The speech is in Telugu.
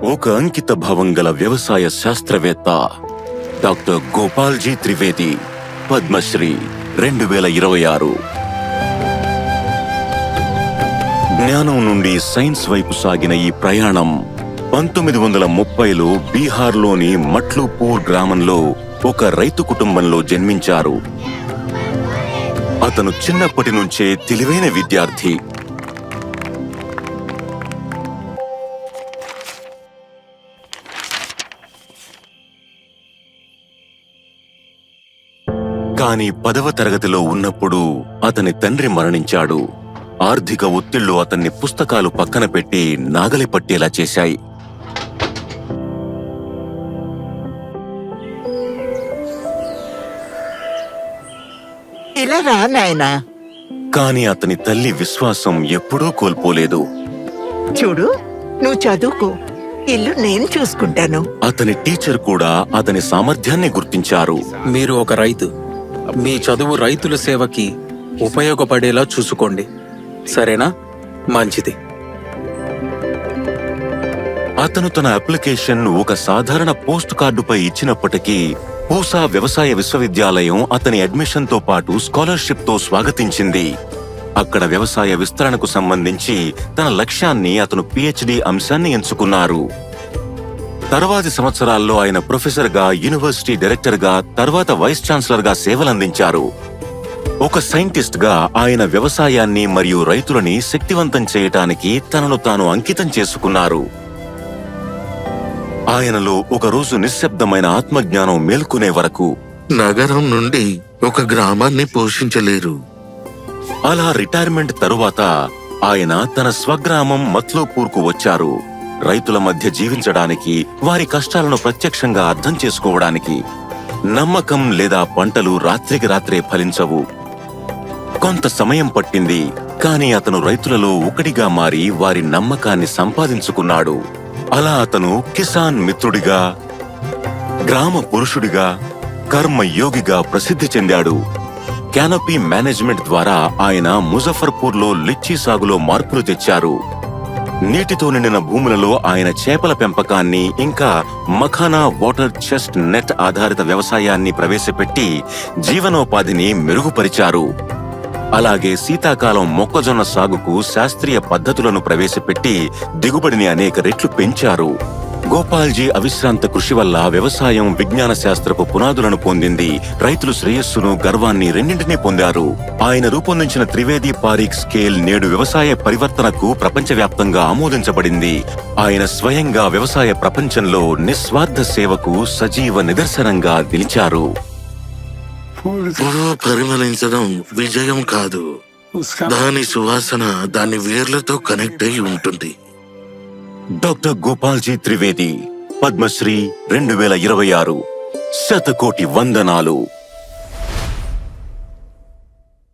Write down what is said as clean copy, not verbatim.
ఒక అంకిత భావం గల వ్యవసాయ శాస్త్రవేత్త డాక్టర్ గోపాల్జీ త్రివేది, పద్మశ్రీ 2026. జ్ఞానం నుండి సైన్స్ వైపు సాగిన ఈ ప్రయాణం 1930లో బీహార్లోని మట్లూపూర్ గ్రామంలో ఒక రైతు కుటుంబంలో జన్మించారు. అతను చిన్నప్పటి నుంచే తెలివైన విద్యార్థి. కాని 10వ తరగతిలో ఉన్నప్పుడు అతని తండ్రి మరణించాడు. ఆర్థిక ఒత్తిళ్లు అతన్ని పుస్తకాలు పక్కన పెట్టి నాగలి పట్టేలా చేశాయి. ఇలా రా నాయనా. కాని అతని తల్లి విశ్వాసం ఎప్పుడూ కోల్పోలేదు. చూడు, నువ్వు చదువుకో, ఇల్లు నేను చూసుకుంటాను. అతని టీచర్ కూడా అతని సామర్థ్యాన్ని గుర్తించారు. మీరు ఒక రైతు, మీ చదువు రైతుల సేవకి ఉపయోగపడేలా చూసుకోండి, సరేనా? మంచిది. అతను తన అప్లికేషన్ ఒక సాధారణ పోస్ట్ కార్డుపై ఇచ్చినప్పటికీ పూసా వ్యవసాయ విశ్వవిద్యాలయం అతని అడ్మిషన్తో పాటు స్కాలర్షిప్తో స్వాగతించింది. అక్కడ వ్యవసాయ విస్తరణకు సంబంధించి తన లక్ష్యాన్ని అతను PhD అంశాన్ని ఎంచుకున్నారు. తర్వాతి సంవత్సరాల్లో ఆయన ప్రొఫెసర్గా, యూనివర్సిటీ డైరెక్టర్గా, తర్వాత వైస్ ఛాన్సలర్గా సేవలందించారు. ఒక సైంటిస్ట్గా ఆయన వ్యవసాయాన్ని మరియు రైతులని శక్తివంతం చేయటానికి తనను తాను అంకితం చేసుకున్నారు. ఆయనలో ఒకరోజు నిశ్శబ్దమైన ఆత్మజ్ఞానం మేల్కొనే వరకు నగరం నుండి ఒక గ్రామాన్ని పోషించలేరు. అలా రిటైర్మెంట్ తరువాత ఆయన తన స్వగ్రామం మత్లూపూర్కు వచ్చారు. రైతుల మధ్య జీవించడానికి, వారి కష్టాలను ప్రత్యక్షంగా అర్థం చేసుకోవడానికి. నమ్మకం లేదా పంటలు రాత్రికి రాత్రే ఫలించవు. కొంత సమయం పట్టింది, కానీ అతను రైతులలో ఒకటిగా మారి వారి నమ్మకాన్ని సంపాదించుకున్నాడు. అలా అతను కిసాన్ మిత్రుడిగా, గ్రామ పురుషుడిగా, కర్మయోగిగా ప్రసిద్ధి చెందాడు. క్యానపీ మేనేజ్మెంట్ ద్వారా ఆయన ముజఫర్పూర్లో లిచ్చీ సాగులో మార్పులు తెచ్చారు. నీటితో నిండిన భూములలో ఆయన చేపల పెంపకాన్ని, ఇంకా మఖానా వాటర్ చెస్ట్ నెట్ ఆధారిత వ్యవసాయాన్ని ప్రవేశపెట్టి జీవనోపాధిని మెరుగుపరిచారు. అలాగే శీతాకాలం మొక్కజొన్న సాగుకు శాస్త్రీయ పద్ధతులను ప్రవేశపెట్టి దిగుబడిని అనేక రెట్లు పెంచారు. గోపాల్జీ అవిశ్రాంత కృషి వల్ల వ్యవసాయం విజ్ఞాన శాస్త్రపు పునాదులను పొందింది. రైతులు శ్రేయస్సును, గర్వాన్ని రెండింటినీ పొందారు. ఆయన రూపొందించిన త్రివేది పారీఖ్ స్కేల్ నేడు వ్యవసాయ పరివర్తనకు ప్రపంచవ్యాప్తంగా ఆమోదించబడింది. ఆయన స్వయంగా వ్యవసాయ ప్రపంచంలో నిస్వార్థ సేవకు సజీవ నిదర్శనంగా నిలిచారు. పొడవ పరిమళించడం విజయం కాదు, దాని సువాసన దాని వేర్లతో కనెక్ట్ అయి ఉంటుంది. డాక్టర్ గోపాల్జీ త్రివేది, పద్మశ్రీ 2026. శతకోటి వందనాలు.